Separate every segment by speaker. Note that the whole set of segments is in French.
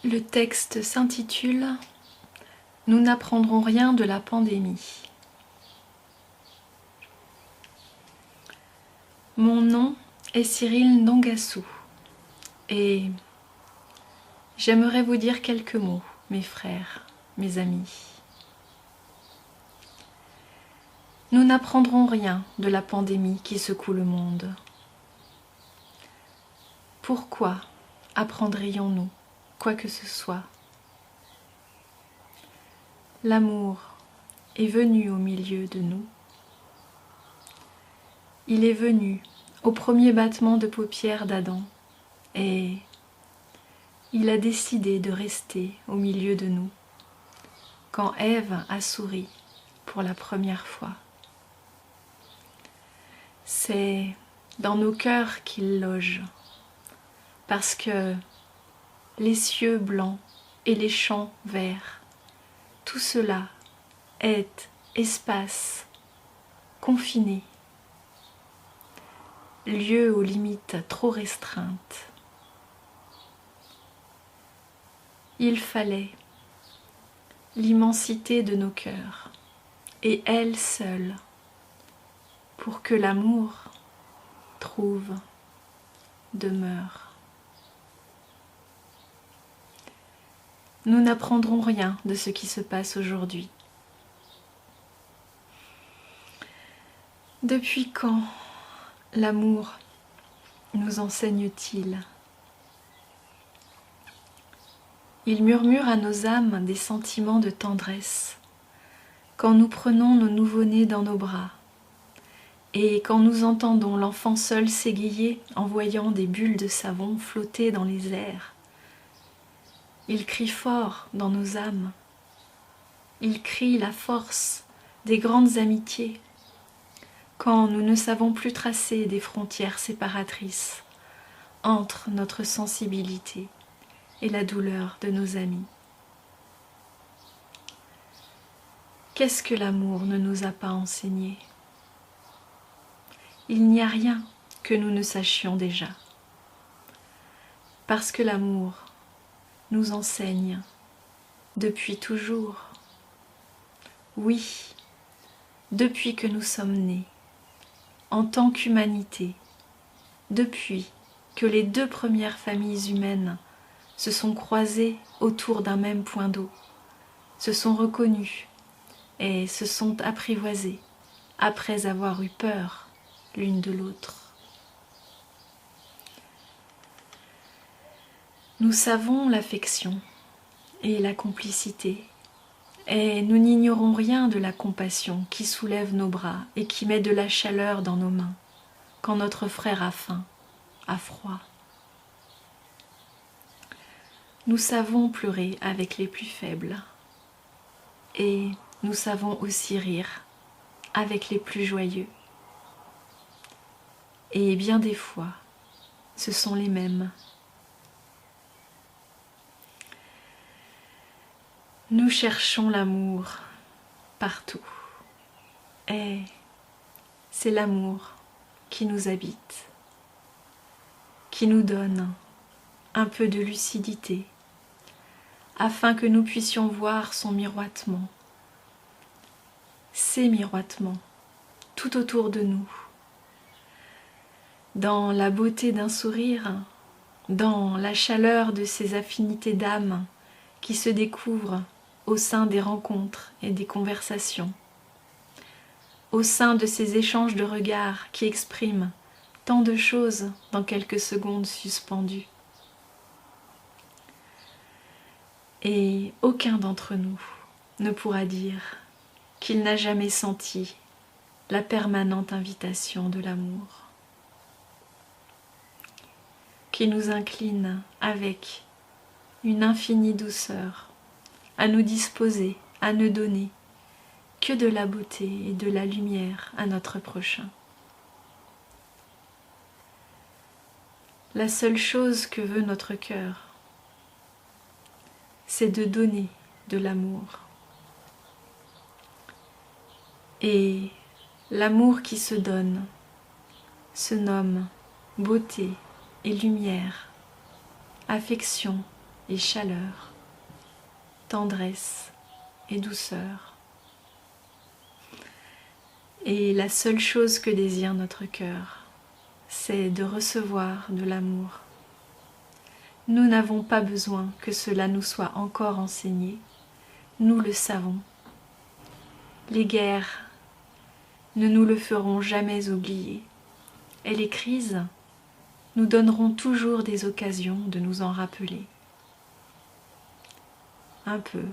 Speaker 1: Le texte s'intitule « Nous n'apprendrons rien de la pandémie ». Mon nom est Cyril Nongassou et j'aimerais vous dire quelques mots, mes frères, mes amis. Nous n'apprendrons rien de la pandémie qui secoue le monde. Pourquoi apprendrions-nous quoi que ce soit? L'amour est venu au milieu de nous. Il est venu au premier battement de paupières d'Adam et il a décidé de rester au milieu de nous quand Ève a souri pour la première fois. C'est dans nos cœurs qu'il loge, parce que les cieux blancs et les champs verts, tout cela est espace confiné, lieu aux limites trop restreintes. Il fallait l'immensité de nos cœurs, et elle seule, pour que l'amour trouve demeure. Nous n'apprendrons rien de ce qui se passe aujourd'hui. Depuis quand l'amour nous enseigne-t-il? Il murmure à nos âmes des sentiments de tendresse quand nous prenons nos nouveau-nés dans nos bras et quand nous entendons l'enfant seul s'égayer en voyant des bulles de savon flotter dans les airs. Il crie fort dans nos âmes. Il crie la force des grandes amitiés quand nous ne savons plus tracer des frontières séparatrices entre notre sensibilité et la douleur de nos amis. Qu'est-ce que l'amour ne nous a pas enseigné? Il n'y a rien que nous ne sachions déjà, parce que l'amour nous enseigne depuis toujours. Oui, depuis que nous sommes nés, en tant qu'humanité, depuis que les deux premières familles humaines se sont croisées autour d'un même point d'eau, se sont reconnues et se sont apprivoisées après avoir eu peur l'une de l'autre. Nous savons l'affection et la complicité, et nous n'ignorons rien de la compassion qui soulève nos bras et qui met de la chaleur dans nos mains quand notre frère a faim, a froid. Nous savons pleurer avec les plus faibles et nous savons aussi rire avec les plus joyeux. Et bien des fois, ce sont les mêmes. Nous cherchons l'amour partout. Et c'est l'amour qui nous habite, qui nous donne un peu de lucidité, afin que nous puissions voir son miroitement, ses miroitements, tout autour de nous, dans la beauté d'un sourire, dans la chaleur de ces affinités d'âme qui se découvrent au sein des rencontres et des conversations, au sein de ces échanges de regards qui expriment tant de choses dans quelques secondes suspendues. Et aucun d'entre nous ne pourra dire qu'il n'a jamais senti la permanente invitation de l'amour, qui nous incline avec une infinie douceur à nous disposer, à ne donner que de la beauté et de la lumière à notre prochain. La seule chose que veut notre cœur, c'est de donner de l'amour. Et l'amour qui se donne se nomme beauté et lumière, affection et chaleur, tendresse et douceur. Et la seule chose que désire notre cœur, c'est de recevoir de l'amour. Nous n'avons pas besoin que cela nous soit encore enseigné, nous le savons. Les guerres ne nous le feront jamais oublier, et les crises nous donneront toujours des occasions de nous en rappeler. Un peu.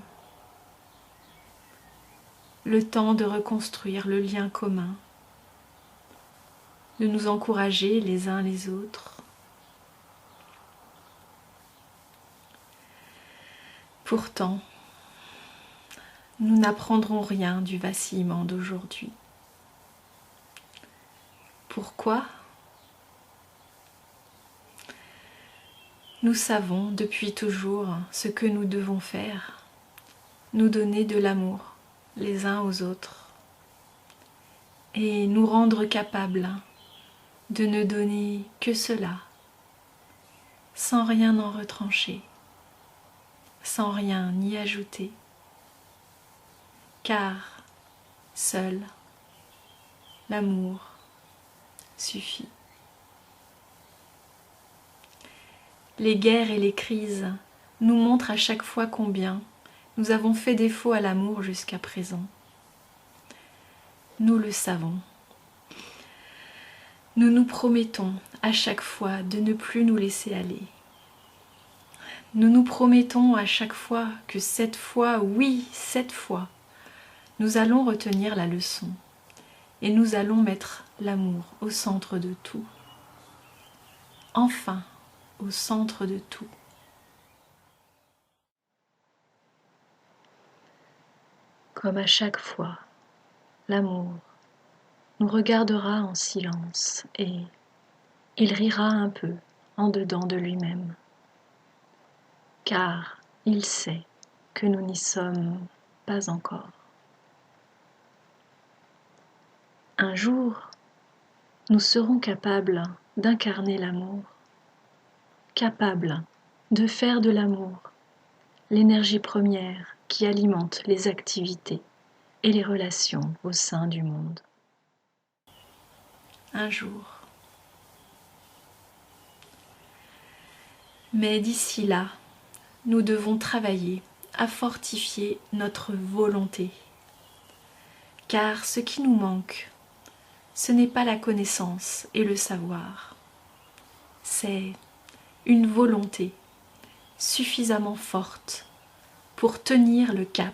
Speaker 1: Le temps de reconstruire le lien commun, de nous encourager les uns les autres. Pourtant, nous n'apprendrons rien du vacillement d'aujourd'hui. Pourquoi ? Nous savons depuis toujours ce que nous devons faire, nous donner de l'amour les uns aux autres et nous rendre capables de ne donner que cela, sans rien en retrancher, sans rien y ajouter, car seul l'amour suffit. Les guerres et les crises nous montrent à chaque fois combien nous avons fait défaut à l'amour jusqu'à présent. Nous le savons. Nous nous promettons à chaque fois de ne plus nous laisser aller. Nous nous promettons à chaque fois que cette fois, oui, cette fois, nous allons retenir la leçon et nous allons mettre l'amour au centre de tout. Enfin, au centre de tout. Comme à chaque fois, l'amour nous regardera en silence et il rira un peu en dedans de lui-même, car il sait que nous n'y sommes pas encore. Un jour, nous serons capables d'incarner l'amour, capables de faire de l'amour l'énergie première qui alimente les activités et les relations au sein du monde. Un jour. Mais d'ici là, nous devons travailler à fortifier notre volonté. Car ce qui nous manque, ce n'est pas la connaissance et le savoir, c'est une volonté suffisamment forte pour tenir le cap.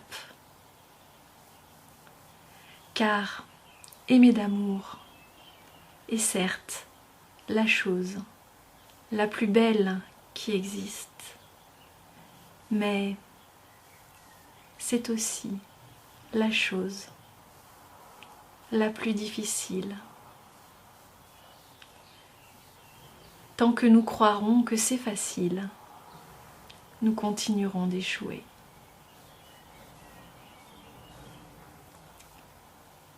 Speaker 1: Car aimer d'amour est certes la chose la plus belle qui existe, mais c'est aussi la chose la plus difficile. Tant que nous croirons que c'est facile, nous continuerons d'échouer.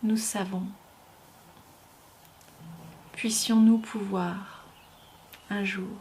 Speaker 1: Nous savons. Puissions-nous pouvoir, un jour,